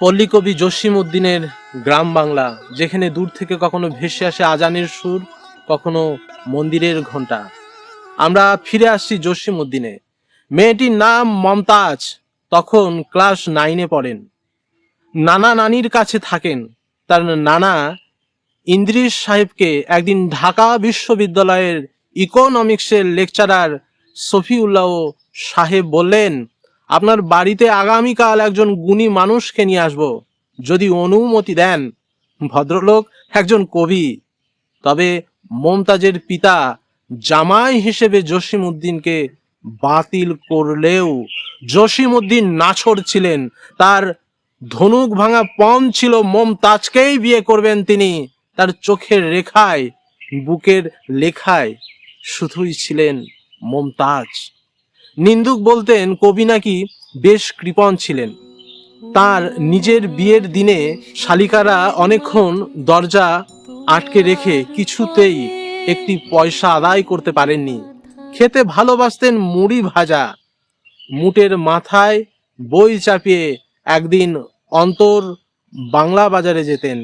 পল্লীকবি জসীমউদ্দিনের গ্রাম বাংলা, যেখানে দূর থেকে কখনো ভেসে আসে আজানের সুর, কখনো মন্দিরের ঘণ্টা। আমরা ফিরে আসছি জসীমউদ্দিনে। মেয়েটির নাম মমতাজ, তখন ক্লাস 9-এ পড়েন। নানা নানির কাছে থাকেন। তার নানা ইদ্রিস সাহেবকে একদিন ঢাকা বিশ্ববিদ্যালয়ের ইকোনমিক্সের লেকচারার শফিউল্লাহ সাহেব বললেন, আপনার বাড়িতে আগামীকাল একজন গুণী মানুষকে নিয়ে আসব, যদি অনুমতি দেন। ভদ্রলোক একজন কবি। তবে মমতাজের পিতা জামাই হিসেবে জসীমউদ্দিনকে বাতিল করলেও জসীমউদ্দিন নাছোড় ছিলেন। তার ধনুক ভাঙা পণ ছিল মমতাজকেই বিয়ে করবেন তিনি। তার চোখের রেখায়, বুকের লেখায় শুধুই ছিলেন মমতাজ। নিন্দুক বলতেন কবি নাকি বেশ কৃপণ ছিলেন। তার নিজের বিয়ের দিনে শালিকারা অনেকক্ষণ দরজা আটকে রেখে কিছুতেই একটি পয়সা আদায় করতে পারেননি। খেতে ভালোবাসতেন মুড়ি ভাজা। মুটের মাথায় বই চাপিয়ে একদিন অন্তর বাংলা বাজারে যেতেন।